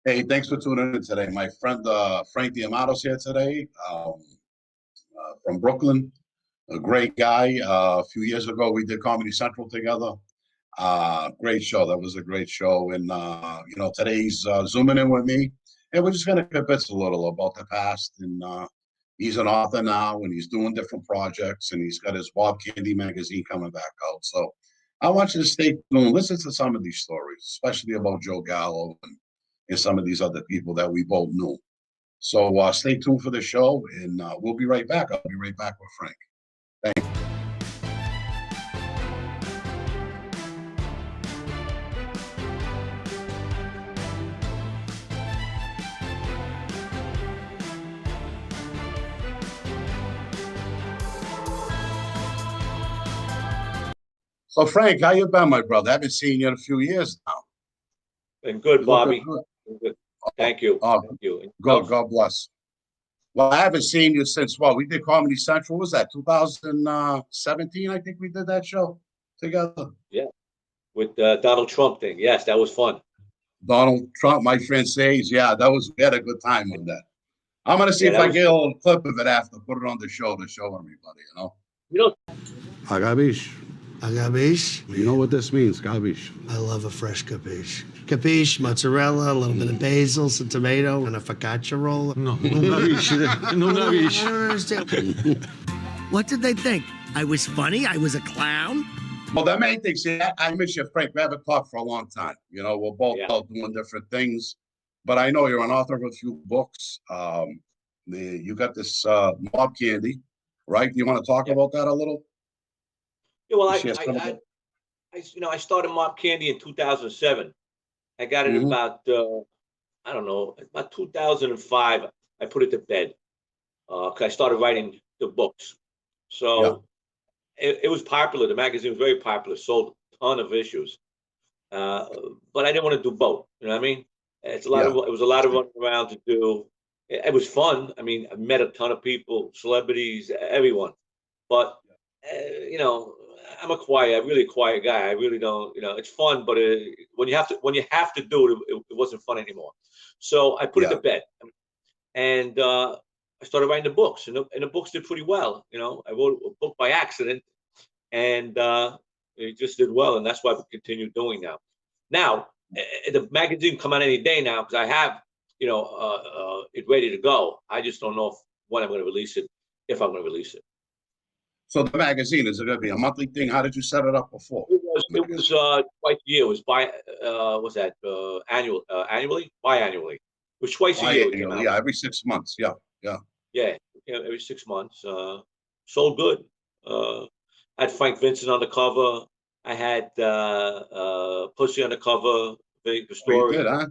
Hey, thanks for tuning in today. My friend Frank Diamato's here today from Brooklyn. A great guy. A few years ago, we did Comedy Central together. Great show. That was a great show. And, today he's zooming in with me. And we're just going to kibitz a little about the past. And he's an author now, and he's doing different projects. And he's got his Bob Candy magazine coming back out. So I want you to stay tuned. Listen to some of these stories, especially about Joe Gallo and some of these other people that we both knew. So stay tuned for the show, and we'll be right back. I'll be right back with Frank. Thanks. So Frank, how you been, my brother? I haven't seen you in a few years now. Been good, Bobby. Good. Thank you. Thank you. God bless. Well, I haven't seen you since what? We did Comedy Central. What was that 2017? I think we did that show together. Yeah, with Donald Trump thing. Yes, that was fun. Donald Trump, my friend says, yeah, we had a good time with that. I'm gonna see if I get a little clip of it after, put it on the show to show everybody. You know. Agabish. Agabish? You know what this means, gabish. I love a fresh capiche. Capiche, mozzarella, a little bit of basil, some tomato, and a focaccia roll. No, gabish. No, gabish. I don't understand. What did they think? I was funny? I was a clown? Well, that main thing, see, I miss you, Frank. We haven't talked for a long time. We're both out doing different things. But I know you're an author of a few books. You got this mob candy, right? You want to talk about that a little? Yeah, well, I started Mob Candy in 2007. I got it about, I don't know, about 2005. I put it to bed because I started writing the books. So it was popular. The magazine was very popular, sold a ton of issues. But I didn't want to do both. You know what I mean? It was a lot of running around to do. It was fun. I mean, I met a ton of people, celebrities, everyone. But, I'm a really quiet guy. I really don't, it's fun, but when you have to do it, it wasn't fun anymore. So I put it to bed, and I started writing the books, and the books did pretty well. I wrote a book by accident, and it just did well, and that's why we continue doing now. Now the magazine come out any day now because I have, it ready to go. I just don't know when I'm going to release it, if I'm going to release it. So the magazine, is it going to be a monthly thing? How did you set it up before? It was twice a year. It was annually? Biannually. It was twice a year. Yeah, every 6 months. Yeah, every 6 months. Sold good. I had Frank Vincent on the cover. I had Pussy on the cover. The story. Good, huh?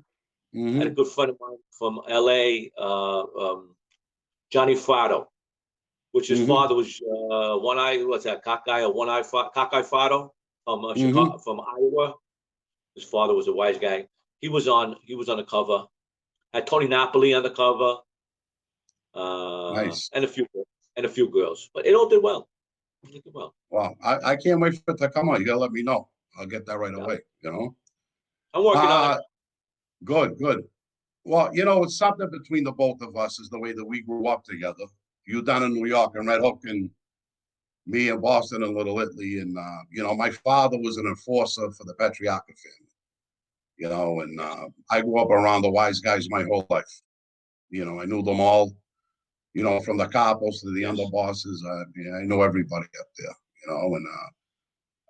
I had a good friend of mine from LA, Johnny Fratto, which his father was one-eye, what's that, cockeye or one-eye, cockeye Fratto from Chicago, from Iowa. His father was a wise guy. He was on the cover. Had Tony Napoli on the cover. Nice. And a few girls. But it all did well. Wow. I can't wait for it to come out. You gotta let me know. I'll get that right away, I'm working on it. Good. Well, it's something between the both of us is the way that we grew up together. You down in New York and Red Hook, and me in Boston and Little Italy. And, my father was an enforcer for the Patriarca family, and I grew up around the wise guys my whole life. I knew them all, from the capos to the underbosses. I know everybody up there, and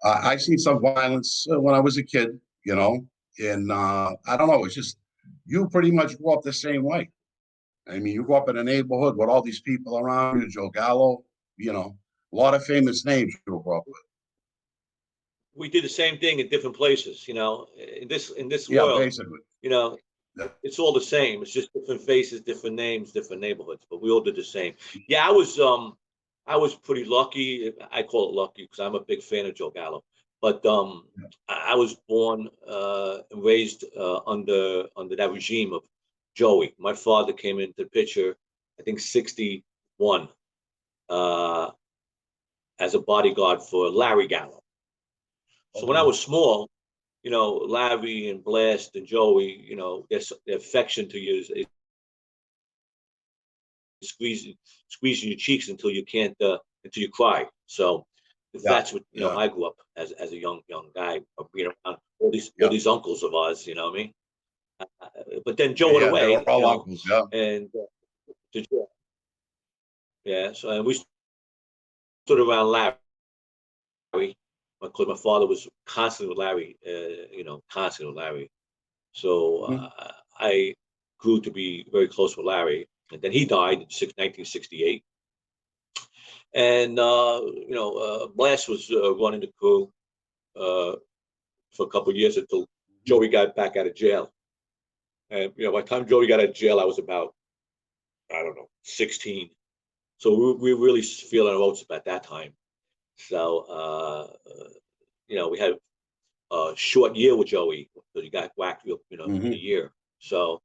I seen some violence when I was a kid, and I don't know, it's just, you pretty much grew up the same way. I mean, you grew up in a neighborhood with all these people around you, Joe Gallo, a lot of famous names you grew up with. We did the same thing in different places, in this world, basically. It's all the same. It's just different faces, different names, different neighborhoods, but we all did the same. Yeah, I was pretty lucky. I call it lucky because I'm a big fan of Joe Gallo. But I was born and raised under that regime of Joey. My father came into the picture, I think, 61 as a bodyguard for Larry Gallo. So when I was small, Larry and Blast and Joey, their affection to you is squeezing your cheeks until you can't, until you cry. So that's what, I grew up as a young guy, being around all these uncles of ours, you know what I mean? But then Joe went away, they're all uncles, and so and we stood around Larry because my father was constantly with Larry, constantly with Larry. So I grew to be very close with Larry, and then he died in 1968. And Blast was running the crew for a couple of years until Joey got back out of jail. And by the time Joey got out of jail, I was about, I don't know, 16. So we were really feeling our oats about that time. So we had a short year with Joey, because he got whacked, in a year. So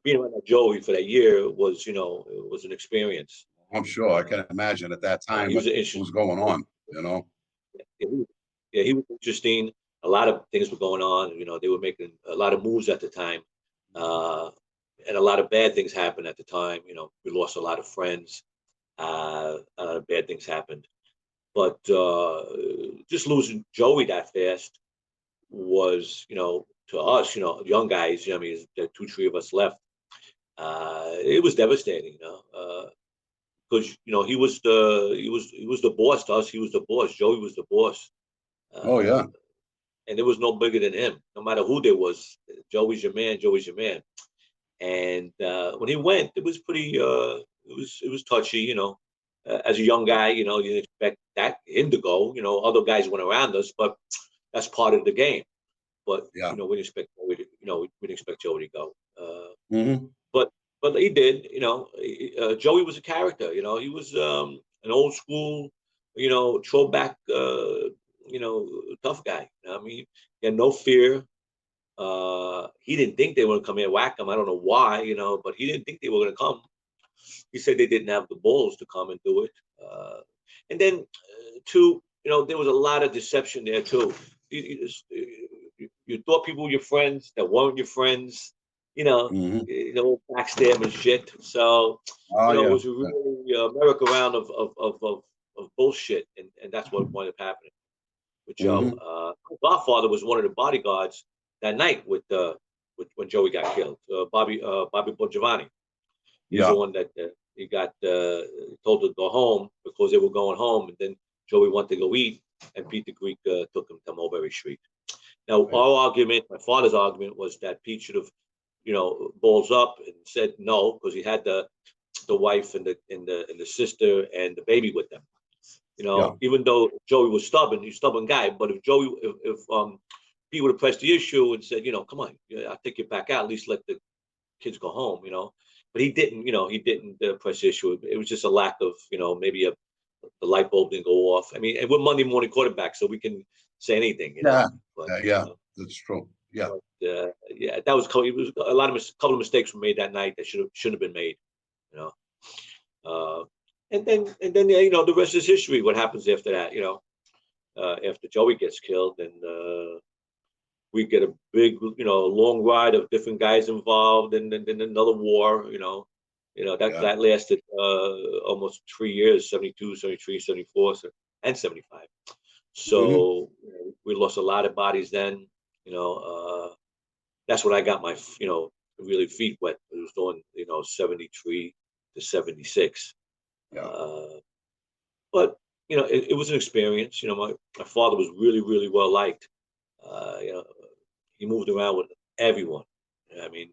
being around Joey for that year was, it was an experience. I'm sure. I can imagine at that time what was going on, Yeah, he was interesting. A lot of things were going on. They were making a lot of moves at the time. And a lot of bad things happened at the time. We lost a lot of friends. A lot of bad things happened. But just losing Joey that fast was, to us, young guys, I mean, there are 2-3 of us left. It was devastating, because he was the boss to us. He was the boss. Joey was the boss. And there was no bigger than him. No matter who there was, Joey's your man. Joey's your man. And when he went, it was pretty. It was touchy, as a young guy, you didn't expect him to go. Other guys went around us, but that's part of the game. But we didn't expect Joey to, we didn't expect Joey to go. But he did. Joey was a character. He was an old school, throwback, tough guy. I mean, he had no fear. He didn't think they were going to come here and whack him. I don't know why, but he didn't think they were going to come. He said they didn't have the balls to come and do it. And then, there was a lot of deception there too. You thought people were your friends that weren't your friends. Backstab and shit. So it was a really merry-go-round of bullshit, and that's what wound up happening with Joe. Godfather was one of the bodyguards that night with when Joey got killed. Bobby Bongiovanni. He's the one that he got told to go home because they were going home, and then Joey wanted to go eat, and Pete the Greek took him to Mulberry Street. Now, our argument, my father's argument, was that Pete should have, balls up and said no, because he had the wife and the sister and the baby with them. Even though Joey was stubborn, he's a stubborn guy. But if Pete would have pressed the issue and said, come on, I'll take you back out, at least let the kids go home, But he didn't, he didn't press the issue. It was just a lack of, maybe the light bulb didn't go off. I mean, and we're Monday morning quarterback, so we can say anything. But, that's true. Yeah. But, that was it was a couple of mistakes were made that night that shouldn't have been made. And then the rest is history. What happens after that? After Joey gets killed, and we get a big, long ride of different guys involved, and then another war. That lasted almost 3 years: 72, 73, 74, and 75. So we lost a lot of bodies then. That's when I got my, really feet wet. It was doing, 73 to 76. But, it was an experience. My father was really, really well liked. He moved around with everyone. I mean,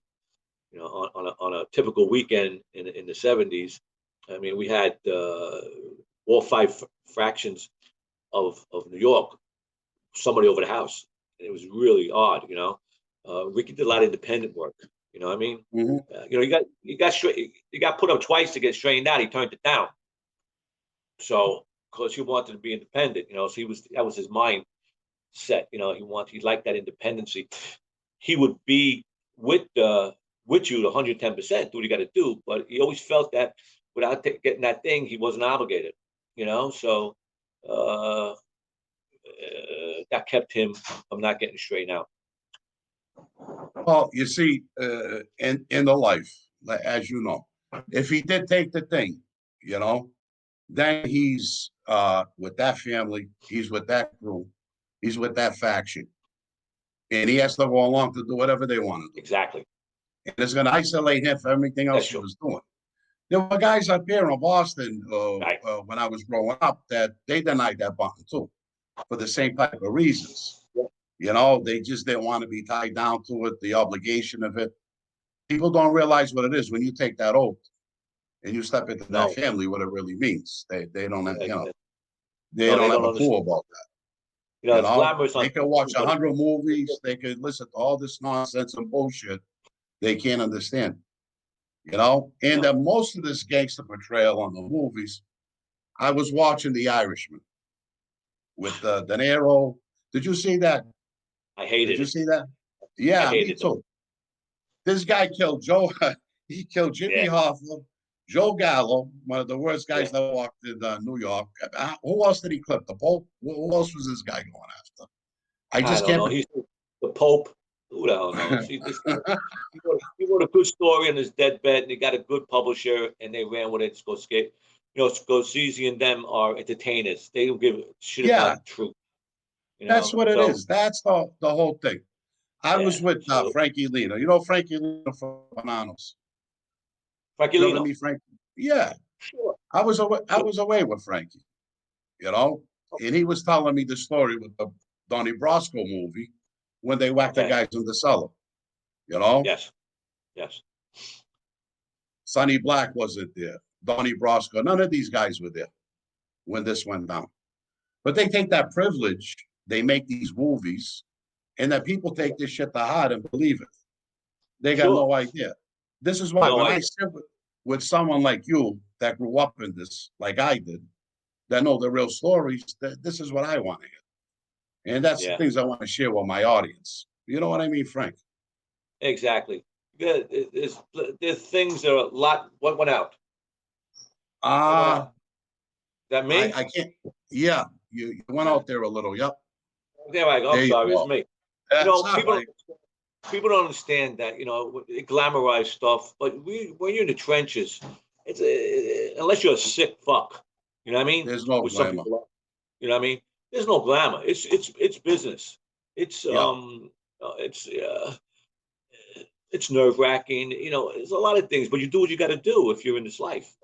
on a typical weekend in the 70s, I mean, we had all 5 fractions of New York, somebody over the house. And it was really odd, Ricky did a lot of independent work. You know what I mean? You got put up twice to get straightened out. He turned it down. So, because he wanted to be independent, so that was his mind set. He liked that independency. He would be with you 110%, do what you got to do, but he always felt that without getting that thing, he wasn't obligated. So that kept him from not getting straightened out. Well, you see, in the life, as you know, if he did take the thing, you know, then he's with that family, he's with that group, he's with that faction, and he has to go along to do whatever they want to do. Exactly. And it's going to isolate him from everything else he was doing. There were guys up here in Boston when I was growing up that they denied that button too, for the same type of reasons. Yeah. You know, they just didn't want to be tied down to it, the obligation of it. People don't realize what it is when you take that oath and you step into that family, what it really means. They don't have, you know, they don't have a clue about that. You know, it's glamorous. They can watch 100 movies, they can listen to all this nonsense and bullshit they can't understand. You know, and most of this gangster portrayal on the movies, I was watching The Irishman with De Niro. Did you see that? I hated it. Did you see that? Yeah, me too. This guy killed Joe. He killed Jimmy Hoffa, Joe Gallo, one of the worst guys that walked in New York. Who else did he clip? The Pope? Who else was this guy going after? I don't know. He's the Pope. Who the hell knows? He wrote a good story on his deathbed, and he got a good publisher, and they ran with it. You know, Scorsese and them are entertainers. They don't give a shit about the truth. You know? That's what it is. That's the whole thing. I was with Frankie Lino. You know Frankie Lino from Bananas? Frankie Lino? Yeah. Sure. I was away with Frankie, you know, and he was telling me the story with the Donnie Brasco movie when they whacked the guys in the cellar, you know? Yes. Sonny Black wasn't there. Donnie Brasco, none of these guys were there when this went down. But they take that privilege, they make these movies, and that people take this shit to heart and believe it. They got no idea. This is why when I sit with someone like you that grew up in this, like I did, that know the real stories, this is what I want to hear. And that's the things I want to share with my audience. You know what I mean, Frank? Exactly. There's things that are a lot. What went out? That me? I can't. Yeah, you went out there a little. Yep. There I go. I'm sorry. It's me. That's you know, people don't understand that. You know, they glamorize stuff, but when you're in the trenches, it's unless you're a sick fuck. You know what I mean? There's no glamour. You know what I mean? There's no glamour. It's business. It's nerve-wracking. You know, there's a lot of things, but you do what you got to do if you're in this life.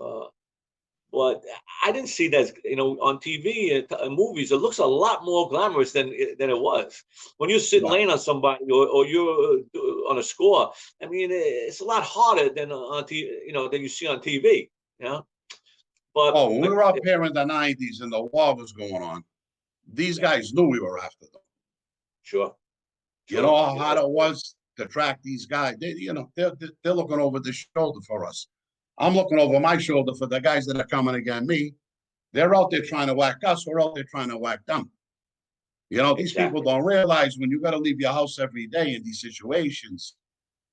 But I didn't see that, you know, on TV and movies. It looks a lot more glamorous than it was. When you're sitting laying on somebody or you're on a score, I mean, it's a lot harder than on TV, you know, than you see on TV. You know. But when we were up here in the '90s and the war was going on, these guys knew we were after them. Sure. You know how hard it was to track these guys. They're looking over the shoulder for us. I'm looking over my shoulder for the guys that are coming against me. They're out there trying to whack us. We're out there trying to whack them. You know, these people don't realize when you got to leave your house every day in these situations,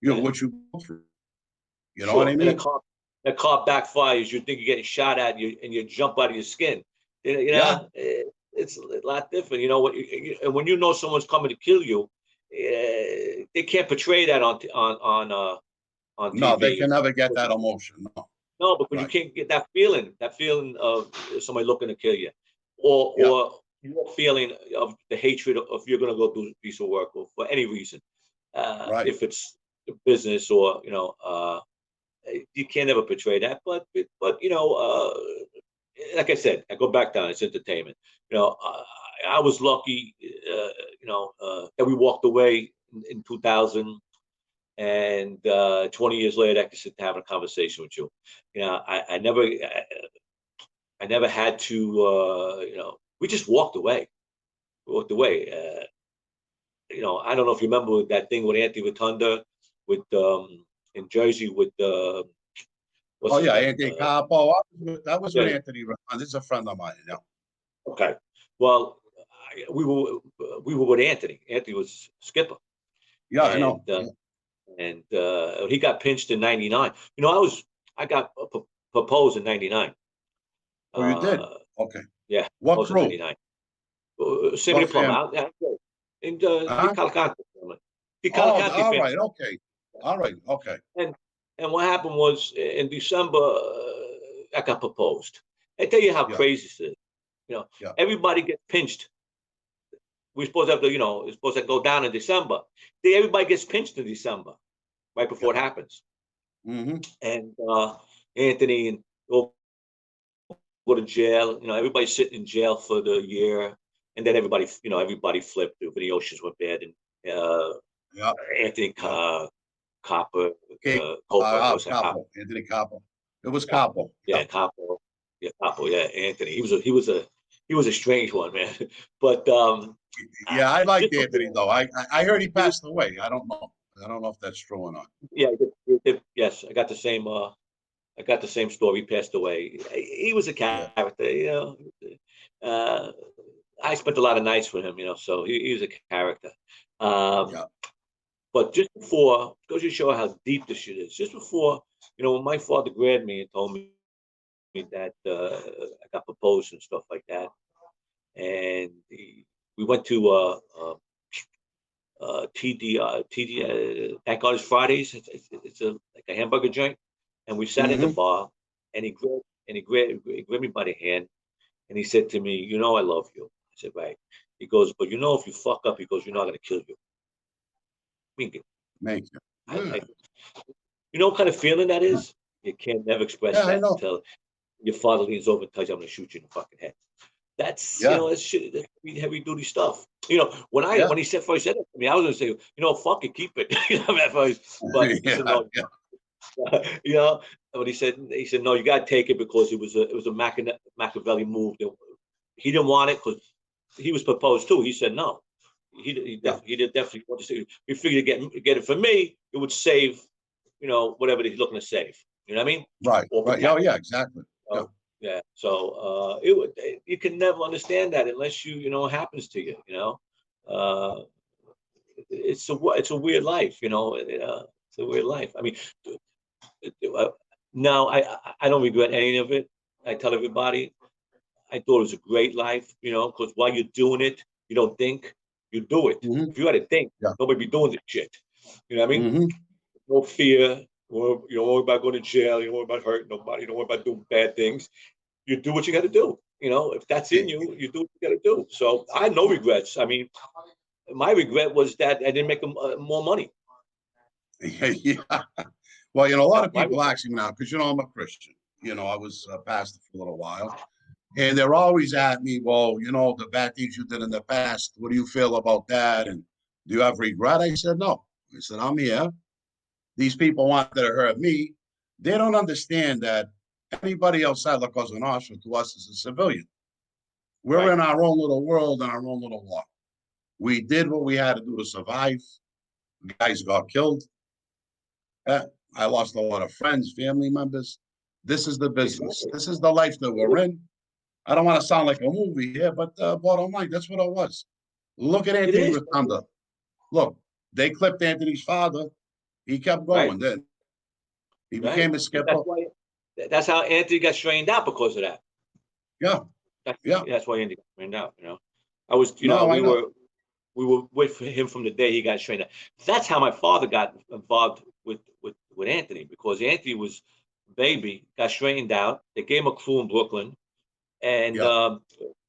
you know, what you go through. You know what I mean? And the car backfires. You think you're getting shot at, and you jump out of your skin. You know, it's a lot different. You know, and when you know someone's coming to kill you, they can't portray that on TV. No, they can never get that emotion. No, because you can't get that feeling of somebody looking to kill you, or your feeling of the hatred of you're going to go do a piece of work or for any reason, if it's business or you know, you can't ever portray that. But you know, like I said, I go back down. It's entertainment. You know, I was lucky, you know, that we walked away in 2000. And 20 years later, I could sit and have a conversation with you. You know, I never had to. You know, we just walked away. You know, I don't know if you remember that thing with Anthony Rotunda, with in Jersey with. Anthony Capo. That was with Anthony Rotunda. This is a friend of mine. Yeah. Okay. Well, we were with Anthony. Anthony was skipper. Yeah, I know. And he got pinched in '99. You know, I got proposed in '99. Oh, you did? Okay. Yeah. What crew? '99. Sammy What Plum family? out. Yeah, in Huh? DeCavalcante family. Oh, DeCavalcante all family. right, okay. All right, okay. And what happened was in December, I got proposed. I tell you how Yeah, crazy this is. yeah. Everybody gets pinched. We're supposed to have it's supposed to go down in December. Everybody gets pinched in December, right before it happens. Mm-hmm. And Anthony and go to jail. Everybody's sitting in jail for the year, and then everybody flipped. The oceans went bad, and Yeah, Anthony yeah. Copper, Okay. Copa, was that Copper? Capo, Anthony Capo. It was Capo. Yeah, Yeah. Capo. Yeah, Capo. Yeah, Anthony. He was a strange one, man. But Yeah, I just liked Anthony before, though. I heard he he was, passed away. I don't know. I don't know if that's true or not. yeah, yes, I got the same. I got the same story. He passed away. He was a Yeah, character. Uh, I spent a lot of nights with him. So he was a character. Um, yeah. but just before, goes to show how deep this shit is. Just before, when my father grabbed me and told me that I got proposed and stuff like that, and we went to Thank God It's Fridays. It's like a hamburger joint, and we sat at the Mm-hmm. bar, and he grabbed me by the hand, and he said to me, "I love you." I said, "Right." He goes, "But if you fuck up," he goes, "you're not gonna kill you." I mean, Thank you. I Yeah, what kind of feeling that is? You can't never express yeah, I that know. until your father leans over and tells you, "I'm gonna shoot you in the fucking head." That's Yeah, that's shit. That's heavy duty stuff. yeah, When he said that to me, I was gonna say, fuck it, keep it. At first, but he said yeah, no. yeah. But he said no, you gotta take it because it was a Machiavelli move. He didn't want it because he was proposed too. He said no. Yeah. He did definitely want to say. He figured to get it for me, it would save, whatever he's looking to save. You know what I mean? Right, Or right. Oh, protect. yeah, exactly. Yeah, So, yeah. So you can never understand that unless it happens to you. Uh, it's a weird life. It's a weird life. I mean, now I don't regret any of it. I tell everybody I thought it was a great life. Because while you're doing it, you don't think, you do it. mm-hmm. If you had to think, Yeah, nobody be doing this shit. You know what I mean? mm-hmm. No fear. You don't worry about going to jail. You don't worry about hurting nobody. You don't worry about doing bad things. You do what you got to do. If that's in you, you do what you got to do. So I had no regrets. I mean, my regret was that I didn't make more money. Yeah. Well, a lot That's of my people regret. ask me now because I'm a Christian. I was a pastor for a little while, and they're always at me. Well, the bad things you did in the past. What do you feel about that? And do you have regret? I said no. I said I'm here. These people wanted to hurt me. They don't understand that anybody outside La Cosa Nostra to us is a civilian. We're Right. in our own little world and our own little war. We did what we had to do to survive. Guys got killed. I lost a lot of friends, family members. This is the business. Exactly. This is the life that we're in. I don't want to sound like a movie here, but bottom line, that's what it was. Look at It Anthony is. Rotunda. Look, they clipped Anthony's father. He kept Right. going. Then he Right. became a But that's skipper. why. That's how Anthony got strained out because of that. Yeah, yeah. That's why Anthony got strained out. I was. No, I We know. were with him from the day he got strained out. That's how my father got involved with Anthony because Anthony was baby, got straightened out. They gave him a crew in Brooklyn, and Yeah.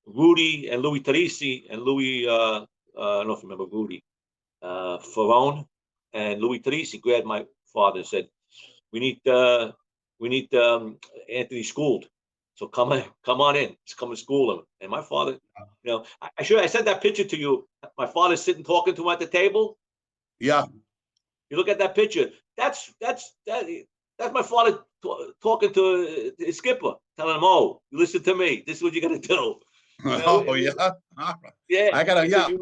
Rudy and Louis Teresi and Louis. I don't know if you remember Rudy, Ferrone, and Louis Teresi grabbed my father and said, "We need Anthony schooled. So come on in. Just come and school him." And my father, I sent that picture to you. My father's sitting talking to him at the table. Yeah. You look at that picture. That's my father talking to his skipper, telling him, "Oh, you listen to me. This is what you got to do." Oh, yeah. All right. Yeah. I gotta, It's a yeah.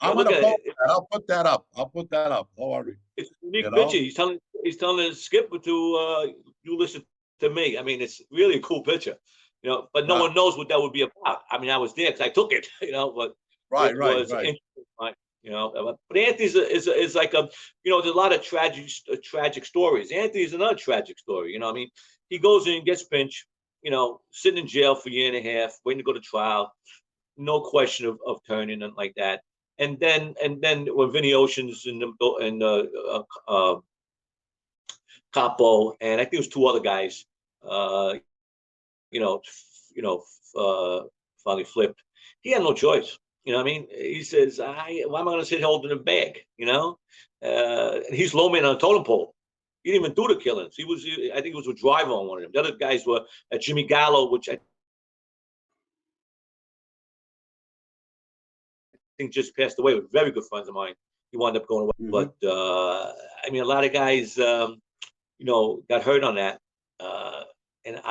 I'm look gonna at post it. that. I'll put that up. I'll put that up. Don't worry. It's a You unique picture. know? He's telling the skipper to you listen to me. I mean, it's really a cool picture. But no Yeah. one knows what that would be about. I mean, I was there because I took it. But Right, it right, was right. interesting. Right? But Anthony's is like there's a lot of tragic stories. Anthony's another tragic story. I mean, he goes in, gets pinched. Sitting in jail for a year and a half, waiting to go to trial. no question of turning and like that. And then when Vinny Ocean's in Capo, and I think it was two other guys, you know, finally flipped. He had no choice. You know what I mean? He says, why am I going to sit holding a bag? You know, and he's low man on a totem pole. He didn't even do the killings. I think he was a driver on one of them. The other guys were Jimmy Gallo, which I think just passed away. With very good friends of mine. He wound up going away. Mhm. But I mean, a lot of guys, got hurt on that. And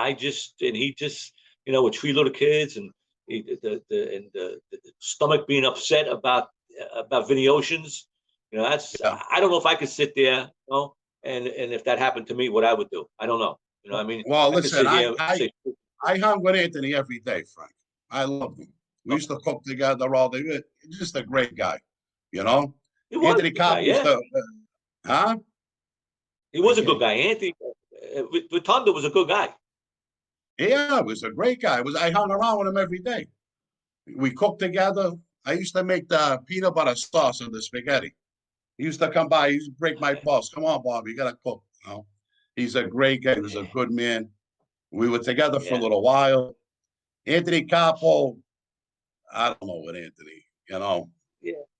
he just, with three little kids and the stomach being upset about Vinny Oceans. Yeah. I don't know if I could sit there, and if that happened to me, what I would do. I don't know. I mean, Well, I could listen, sit here and say, I hung with Anthony every day, Frank. I loved him. We used to cook together all day. Just a great guy, you know. he was a Anthony good guy, Cobb used yeah. to, huh? He was a Okay. good guy. Anthony Rotunda was a good guy. Yeah, he was a great guy. I hung around with him every day. We cooked together. I used to make the peanut butter sauce on the spaghetti. He used to come by. He used to break my balls. Come on, Bob, you gotta cook. He's a great guy. He was a good man. We were together for a Yeah. little while. Anthony Capo, I don't know what Anthony, Yeah.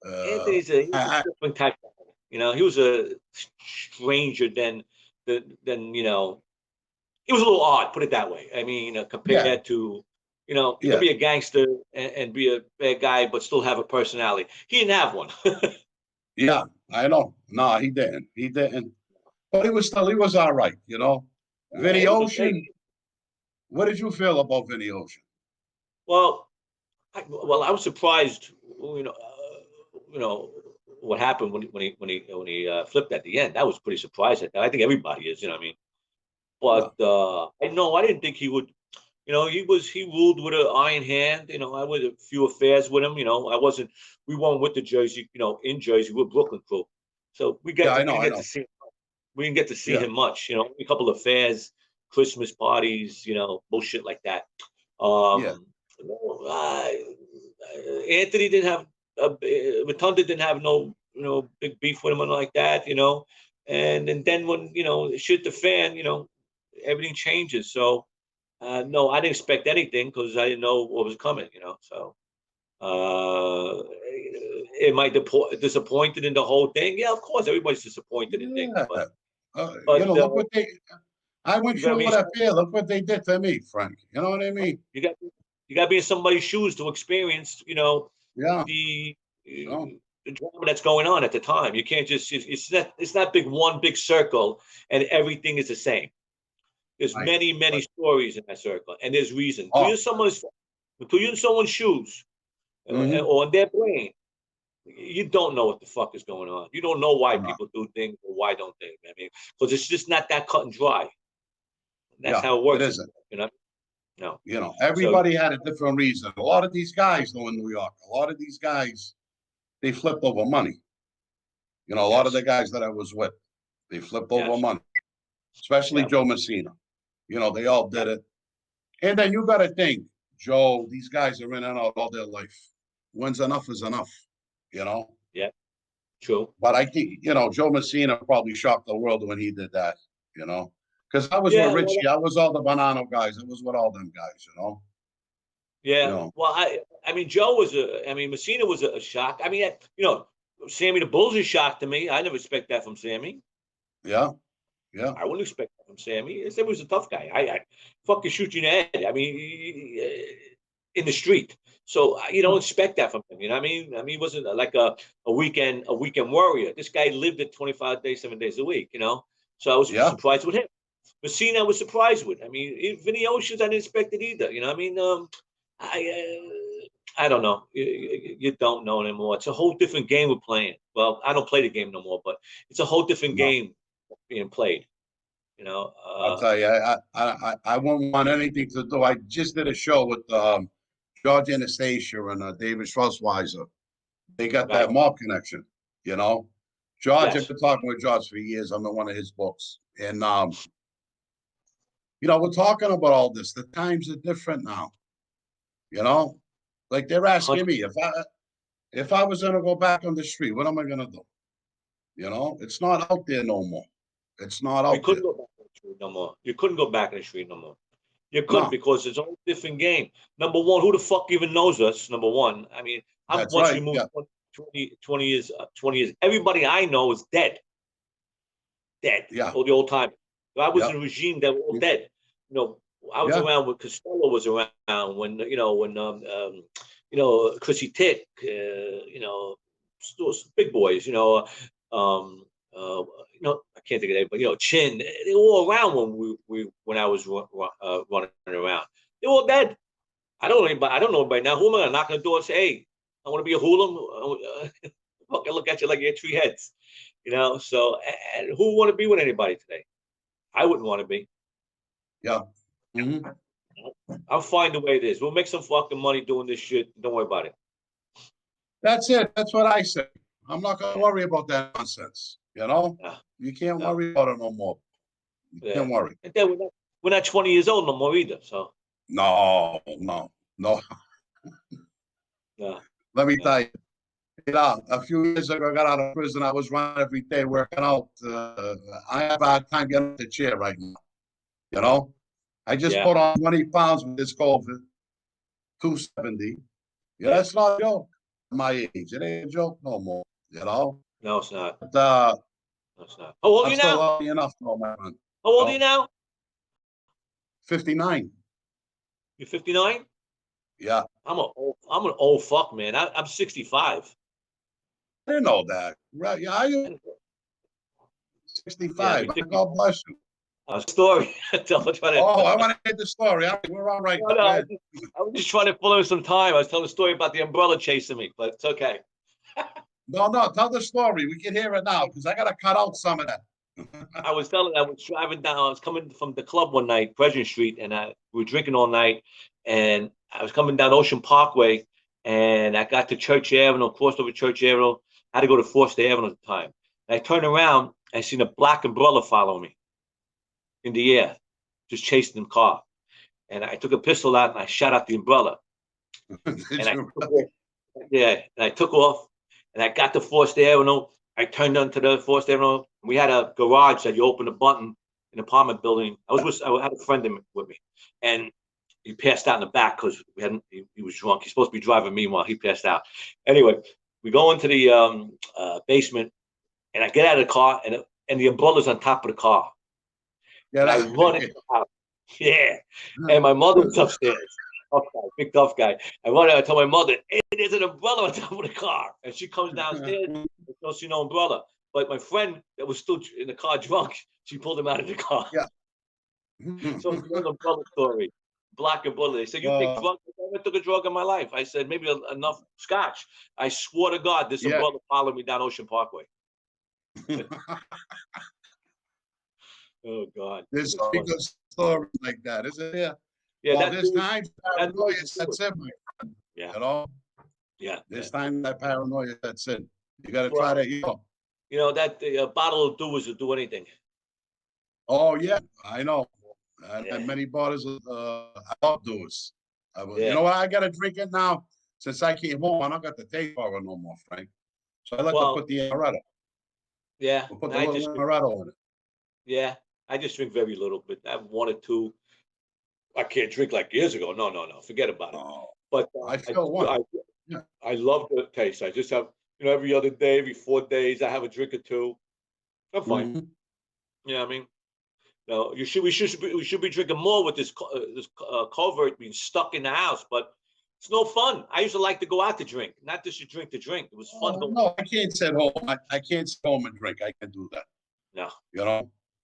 Uh, Anthony's he's a I, different type of guy. He was a stranger he was a little odd, put it that way. I mean, yeah, compared to, you could yeah, be a gangster and be a bad guy, but still have a personality. He didn't have one. yeah. I know. No, he didn't. He didn't. But he was all right. Vinny He was okay. Ocean. What did you feel about Vinny Ocean? Well, I was surprised, what happened when he flipped at the end. That was pretty surprising. I think everybody is, what I mean. Yeah, But I didn't think he would. He ruled with an iron hand. I had a few affairs with him. We weren't with the Jersey, in Jersey, we're Brooklyn crew. So we yeah. I didn't know. I get know. to see, we didn't get to see Yeah, him much. A couple of affairs, Christmas parties, bullshit like that. yeah. Uh, Anthony didn't have, Rotunda didn't have no, big beef with him or like that. And then when shit the fan, everything changes. So no, I didn't expect anything because I didn't know what was coming. So am I disappointed in the whole thing? Yeah, of course, everybody's disappointed in things, Yeah. but Look what they. I went you gotta through be that fear. Look what they did to me, Frank. You know what I mean? you got you got to be in somebody's shoes to experience, Yeah. the So, the drama that's going on at the time. You can't just it's not one big circle and everything is the same. There's right. many stories in that circle, and there's reason. Oh. Until you're in someone's shoes Mhm. or in their brain, you don't know what the fuck is going on. You don't know why No. people do things or why don't they. I mean, because it's just not that cut and dry. That's Yeah, how it it works. isn't. No. So Everybody had a different reason. A lot of these guys, though, in New York, a lot of these guys, they flipped over money. A lot of yes, the guys that I was with, they flipped over yes, money, especially yeah, Joe Messina. They all yeah, did it. And then you got to think, Joe, these guys are in and out all their life. When's enough is enough, you know? yeah. True. But I think, Joe Messina probably shocked the world when he did that, Because I was with Yeah. Well, Richie. I was all the Bonanno guys. I was with all them guys. You yeah. know. Well, I mean, Messina was a shock. I mean, Sammy the Bull's a shock to me. I never expect that from Sammy. Yeah. Yeah. I wouldn't expect that from Sammy. Sammy was a tough guy. I fucking shoot you in the head. I mean, in the street. So you don't expect that from him. You know what I mean? He wasn't like a weekend warrior. This guy lived it 25 days, 7 days a week. So I was Yeah. surprised with him. Messina, I was surprised with. I mean, Vinny Oceans, I didn't expect it either. You know what I mean? I don't know. You don't know anymore. It's a whole different game we're playing. Well, I don't play the game no more, but it's a whole different No. game being played. I'll tell you, I wouldn't want anything to do. I just did a show with George Anastasia and David Schwarzweiser. They got that Right. mob connection, George, Yes. I've been talking with George for years. I'm in one of his books. And, we're talking about all this. The times are different now, you know? Like they're asking me if I was gonna go back on the street, what am I gonna do? You know, it's not out there no more. It's not You out there. couldn't go back in the street no more. You couldn't go back in the street no more. You couldn't No. because it's a whole different game. Number one, who the fuck even knows us? Number one. I mean, I'm That's once right, removed yeah. 20 years, 20 years. Everybody I know is dead. Dead. Yeah. All the old time. I was Yeah. in a regime that were all dead. You know, I was Yeah. around when Costello was around, when Chrissy Tick, those big boys, I can't think of it, but Chin, they were all around when I was running around. They're all dead. I don't know anybody now. Who am I gonna knock on the door and say, hey, I want to be a hooligan? Fucking look at you like you had 3 heads. So and who want to be with anybody today? I wouldn't want to be. Yeah. Mm-hmm. I'll find the way it is. We'll make some fucking money doing this shit. Don't worry about it. That's it. That's what I say. I'm not gonna worry about that nonsense. Yeah. You can't No. worry about it no more. You can't worry. And then we're not 20 years old no more either. So No. yeah. Let me tell you. A few years ago, I got out of prison. I was running every day, working out. I have a hard time getting out the chair right now. I just Yeah. put on 20 pounds with this COVID, 270. Yeah, that's not a joke. At my age, it ain't a joke no more. No, it's not. But, No, it's not. How old are I'm you still now? lucky enough, though, man. How old are you now? 59. You're 59? Yeah, I'm an old fuck, man. I'm 65. I didn't know that. Right? Yeah, are you 65? Yeah, God bless you. Story. Trying to, Oh, I want to hear the story. We're all right. no, I was just trying to fill in some time. I was telling a story about the umbrella chasing me, but it's okay. No, tell the story. We can hear it now because I got to cut out some of that. I was driving down. I was coming from the club one night, President Street, and we were drinking all night. And I was coming down Ocean Parkway, and I got to Church Avenue, crossed over Church Avenue. I had to go to Forster Avenue at the time. And I turned around, and I seen a black umbrella follow me in the air, just chasing the car. And I took a pistol out, and I shot out the umbrella. And I took off, and I got to Forster Avenue. I turned onto the Forster Avenue. We had a garage that you open a button in an apartment building. I had a friend with me, and he passed out in the back because he was drunk. He's supposed to be driving me while he passed out. Anyway, we go into the basement, and I get out of the car, and the umbrella's on top of the car. Yeah, and I run into the house. Yeah, and my mother was upstairs. Tough guy, big tough guy. I run out. I tell my mother, hey, there's an umbrella on top of the car, and she comes downstairs. And don't see no umbrella. But my friend that was still in the car drunk, she pulled him out of the car. Yeah. So it's an umbrella story. Black umbrella. They said, you take drugs? I never took a drug in my life. I said, maybe enough scotch. I swore to God, this umbrella followed me down Ocean Parkway. Oh, God. There's so many good stories like that, isn't there? Yeah, well, this time, paranoia that's sets in, my friend. Yeah. Yeah. This time, that paranoia sets in. You got to try that, that the bottle of dew will do anything. Oh, yeah, I know. And many bottles of I love dews. You know what? I got to drink it now. Since I came home, I don't got the taste for it no more, Frank. So I like to put the amaretto. Yeah. We'll put the little amaretto in it. Yeah. I just drink very little, but I have 1 or 2. I can't drink like years ago. No. Forget about it. Oh, But I feel one. I love the taste. I just have, every other day, every 4 days, I have a drink or 2. I'm fine. Mhm. Yeah, I mean, no, we should be drinking more with this covert being stuck in the house, but it's no fun. I used to like to go out to drink, not just to drink. It was fun. No, I can't sit home. I can't sit home and drink. I can do that. No, not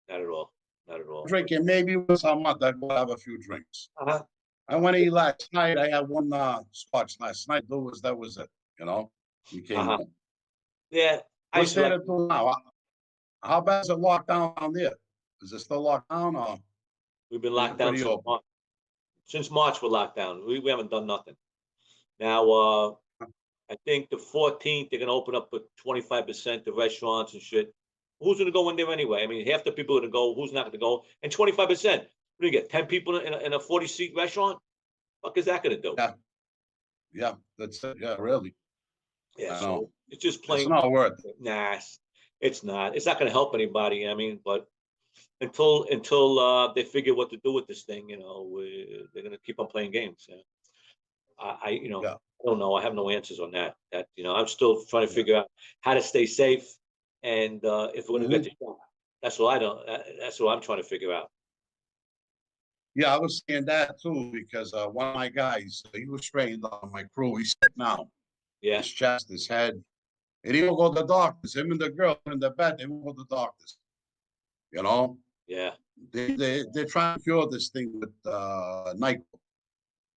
at all. Not at all. Drinking maybe once a month. I will have a few drinks. Uh-huh. I went to eat last night. I had one scotch last night. That was it. We came home. Yeah, What's there to do now? How bad is it locked down there? Is it still locked down? Or we've been locked down since March. We're locked down. We haven't done nothing. Now, I think the 14th they're gonna open up with 25% the restaurants and shit. Who's gonna go in there anyway? I mean, half the people are gonna go. Who's not gonna go? And 25%. What do you get? 10 people in a 40-seat restaurant? What is that gonna do? Yeah. Yeah, that's it. Yeah, really. Yeah, I so know. it's just It's plain. not worth it. Nah, it's not. It's not going to help anybody. I mean, but until they figure what to do with this thing, they're going to keep on playing games. Yeah. Yeah, I don't know. I have no answers on that. I'm still trying to yeah. figure out how to stay safe, and if we're going to get Mhm. the shot. That's what I don't. That's what I'm trying to figure out. Yeah, I was saying that too because one of my guys, he was trained on my crew. He's sick now. Yeah, His chest, his head, and he won't go to the doctors. Him and the girl in the bed, they won't go to the doctors. You know, yeah, they're trying to cure this thing with night.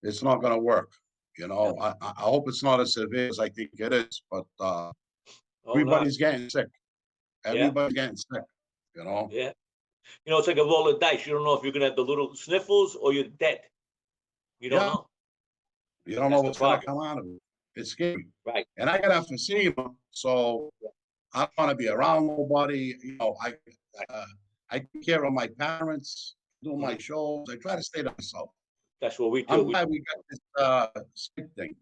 It's not going to work. yeah. I hope it's not as severe as I think it is, but Oh no, everybody's getting sick. yeah, Everybody's getting sick. You know. yeah. It's like a roll of dice. You don't know if you're going to have the little sniffles or you're dead. You don't Yeah, know. you don't know That's the what's going to problem. come out of it. It's scary. Right. And I got emphysema, so I don't want to be around nobody. Right. Uh, I take care of my parents, do my Mhm. shows. I try to stay to myself. That's what we do. I'm glad we got this sick thing.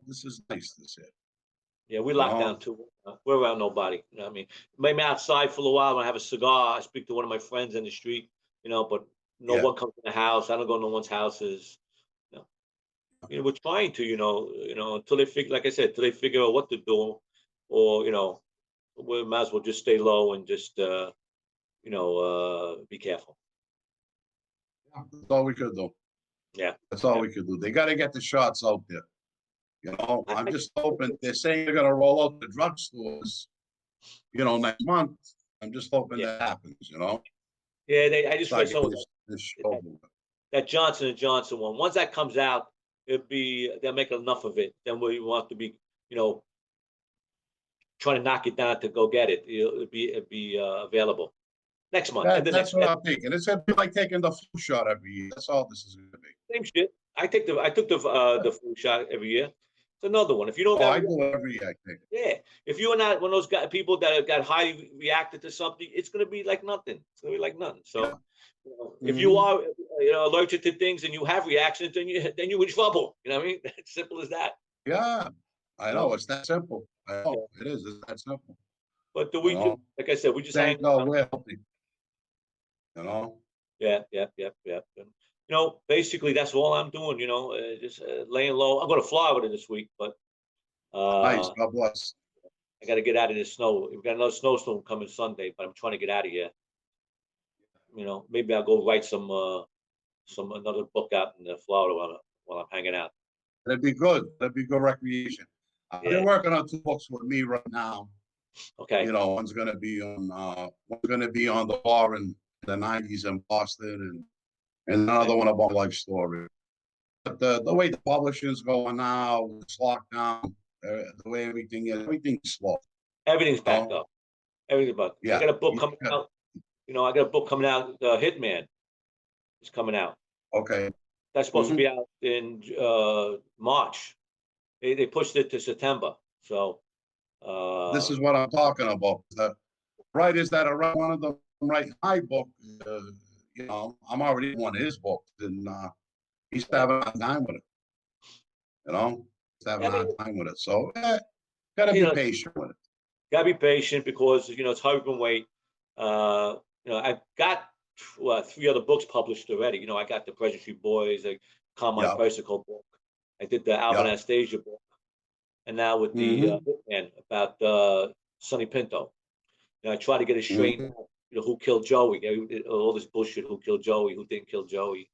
This is nice this year. Yeah, we You locked down know, too. We're around nobody. You know what I mean? Maybe outside for a while when I have a cigar. I speak to one of my friends in the street, but no yeah. one comes in the house. I don't go to no one's houses. You know, we're trying to, until they figure, like I said, until they figure out what to do, or we might as well just stay low and just, be careful. That's all we could do. Yeah, That's all yeah. we could do. They got to get the shots out there. I, I'm I, just hoping they're saying they're going to roll out the drugstores, next month. I'm just hoping yeah, that happens. yeah. I just read Start some getting of this show. that Johnson and Johnson one. Once that comes out, they'll make enough of it. Then we want to be, you know, trying to knock it down to go get it. It'll be available next month. And the That's what I'm thinking. It's going to be like taking the flu shot every year. That's all this is going to be. same shit. I took the flu shot every year. It's another one. If you don't Oh, got I do every year, I think. yeah, if you're not one of those people that have got highly reacted to something, it's gonna be like nothing. It's gonna be like nothing. Yeah. So if you Mhm. are allergic to things and you have reactions, then you're in trouble. You know what I mean? It's simple as that. Yeah, I You know. know? It's that simple. I Yeah. know it is. It's that simple. But do You we just know, like I said, we just hang thank God around. we're healthy. You know, Yeah, yeah, yeah, yeah. And, basically that's all I'm doing. Just laying low. I'm going to Florida this week, but nice. uh, God bless. I got to get out of this snow. We've got another snowstorm coming Sunday, but I'm trying to get out of here. Maybe I'll go write some another book out in Florida while I'm hanging out. That'd be good. That'd be good recreation. They're Yeah. working on two books with me right now. Okay. One's gonna be on the war in the '90s in Boston, and Okay. another one about life story. But the way the publishing's going now, it's locked down. The way everything's slow. Everything's backed Oh, up. Everything's backed. I yeah. got a book You coming got- out. I got a book coming out. Hitman is coming out. Okay. That's supposed to Mhm. be out in March. They pushed it to September. So This uh, is what I'm talking about. The writers that are one of them writing my book, I'm already in one of his books, and he's having a hard time with it. He's having I a mean, hard time with it. So gotta you be know, patient with it. gotta be patient because it's hard to wait. I've got three other books published already. I got the Pleasant Street Boys, the Carmine Yeah, Persico book. I did the Alvin yeah. Anastasia book, and now with the Hmm. Hitman about Sonny Pinto. I try to get it straightened Hmm. out. Who killed Joey? All this bullshit. Who killed Joey? Who didn't kill Joey?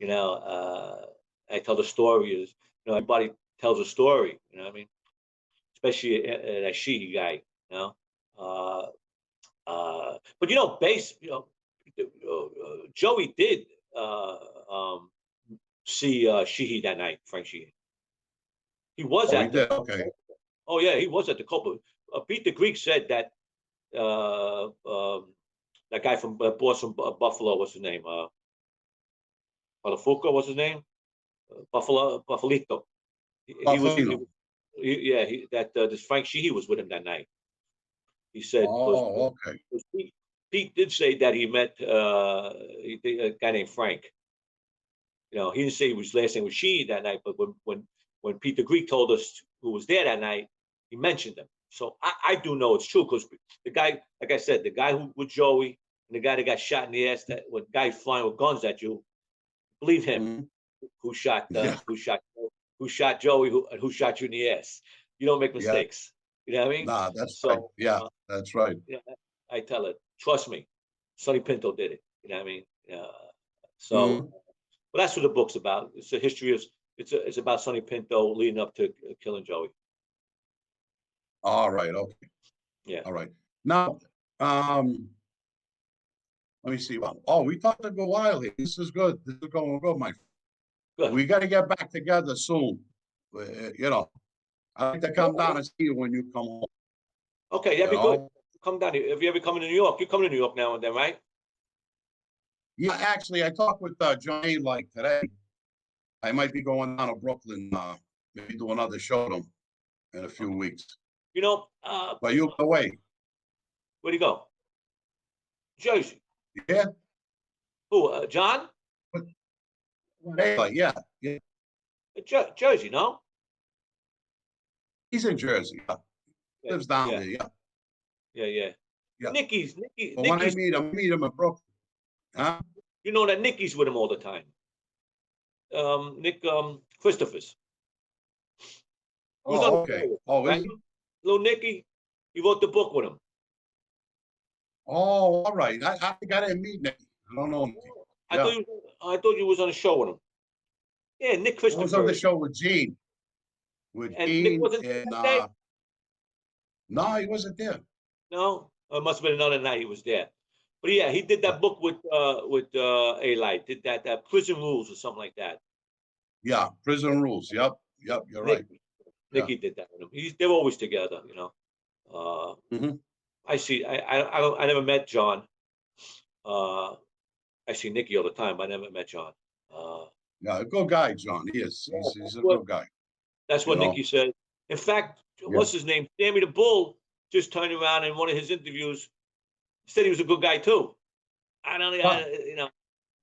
I tell the story is, everybody tells a story. You know what I mean? Especially that Sheehy guy. You know. But base. Joey did see Sheehy that night. Frank Sheehy. He was Oh, he at the. did. Okay. Oh yeah, he was at the Copa. Pete the Greek said that that guy from Boston, Buffalo, what's his name? Palafuca, what's his name? Buffalito. He was, Buffalo. yeah, that this Frank Sheehy was with him that night. He said because Oh, okay. Pete did say that he met a guy named Frank. He didn't say his last name was Sheehy that night, but when when Peter Greek told us who was there that night, he mentioned them. So I do know it's true because the guy, like I said, the guy who with Joey and the guy that got shot in the ass, that when guy flying with guns at you, believe him, who shot who shot Joey, who shot you in the ass. You don't make Yeah. mistakes. You know what I mean? Nah, that's So, right. Yeah, that's right. Yeah, I tell it. Trust me, Sonny Pinto did it. You know what I mean? So, Mhm. well, that's what the book's about. It's a history of. It's about Sonny Pinto leading up to killing Joey. All right. Okay. Yeah. All right. Now, let me see. Oh, we talked a good while here. This is good. This is going good, my friend. Good. We got to get back together soon. You know, I'd like to come down and see you when you come home. Okay, that'd be You good. know? Come down here. If you ever come to New York, you come to New York now and then, right? Yeah, actually, I talked with Johnny like today. I might be going down to Brooklyn, maybe do another show to him in a few weeks. You know, But you away. where'd he go? Jersey. Yeah. Who? John? Yeah. Yeah. Jersey, no? He's in Jersey. Yeah. Yeah, Lives down yeah, there. Yeah. yeah. Yeah. Nicky's. But when I meet him in Brooklyn. Huh? You know that Nicky's with him all the time. Nick Christophers. Who's on Oh, the okay. show, Oh, right? is he? Little Nicky, he wrote the book with him. Oh, all right. I think I didn't meet Nicky. I don't know Nicky. I Yeah. thought you was on a show with him. Yeah, Nick I was on the Christopher. show with Gene. With And Nick Gene wasn't and that day? no, he wasn't there. No, it must have been another night he was there. But yeah, he did that book with A-Light. Did that Prison Rules or something like that. Yeah, Prison Rules. Yep. You're right. Nicky did that with him. They're always together, you know. Mhm. I see. I never met John. I see Nicky all the time, but I never met John. Yeah, a good guy, John. He is. He's a good guy. That's what Nicky said. In fact, what's his name? Sammy the Bull just turned around in one of his interviews, said he was a good guy too. I don't, you know,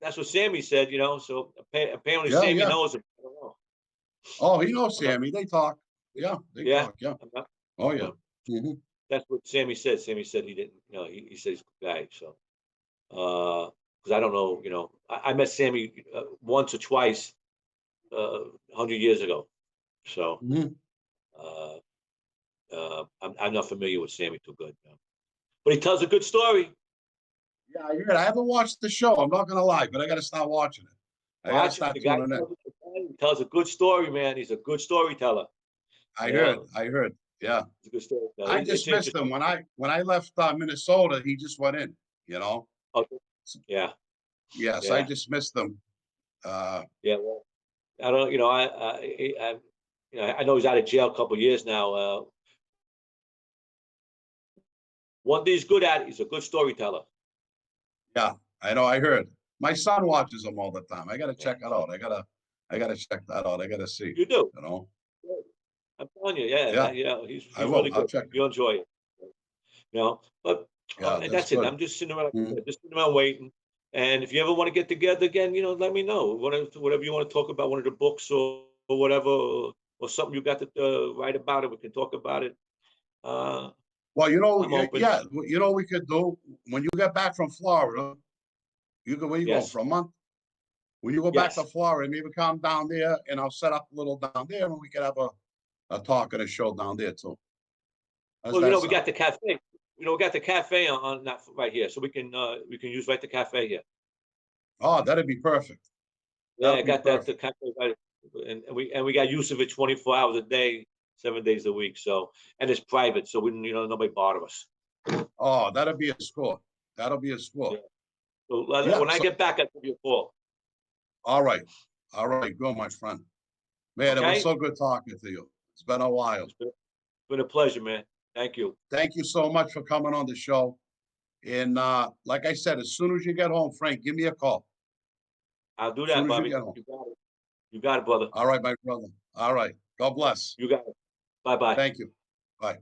that's what Sammy said, you know. So apparently Sammy knows him. I don't know. Oh, he knows Sammy. They talk. Yeah, they talk. Yeah. Oh, yeah. Mhm. That's what Sammy said. Sammy said he didn't, you know, he said he's a good guy. So, because I don't know, you know, I met Sammy once or twice 100 years ago. So, Mhm. I'm not familiar with Sammy too good. You know. But he tells a good story. Yeah, I heard. I haven't watched the show. I'm not gonna lie, but I got to start watching it. I got to start The guy tuning in. tells a good story, man. He's a good storyteller. I heard. Yeah. He's a good storyteller. I just missed him when I left Minnesota. He just went in. You know. Okay. Yeah. Yes, Yeah. I just missed him. Yeah. Well, I don't. You know, you know, I know he's out of jail a couple of years now. One thing he's good at, he's a good storyteller. Yeah, I know. I heard. My son watches them all the time. I gotta check it out. I gotta check that out. I gotta see. You do. You know. I'm telling you, yeah. He's I will. really I'll good. check it. You'll enjoy it. You know, but Yeah, and that's that's it. good. I'm just sitting around, Mhm. just sitting around waiting. And if you ever want to get together again, you know, let me know. Whatever you want to talk about, one of the books or whatever, or something you got to write about it, we can talk about it. Well, you know, I'm open. yeah, you know, what we could do when you get back from Florida. You go. Where you going Yes. for a month? When you go back to Yes. Florida, maybe come down there, and I'll set up a little down there, and we could have a talk and a show down there too. How's Well, you that know, we got sound? the cafe. You know, we got the cafe on that right here, so we can use right the cafe here. Oh, that'd be perfect. Yeah, I That'd be got that the perfect. cafe right, and we got use of it 24 hours a day, 7 days a week. So, and it's private, so we you know nobody bother us. Oh, that'd be a score. That'll be a Yeah. score. So Yeah. when I So, get back, I'll give you a call. all right. All right. Go, my friend. Man, it was Okay? so good talking to you. It's been a while. It's been a pleasure, man. Thank you. Thank you so much for coming on the show. And like I said, as soon as you get home, Frank, give me a call. I'll do As soon that, as you Bobby. get home. You got it. You got it, brother. All right, my brother. All right. God bless. You got it. Bye-bye. Thank you. Bye.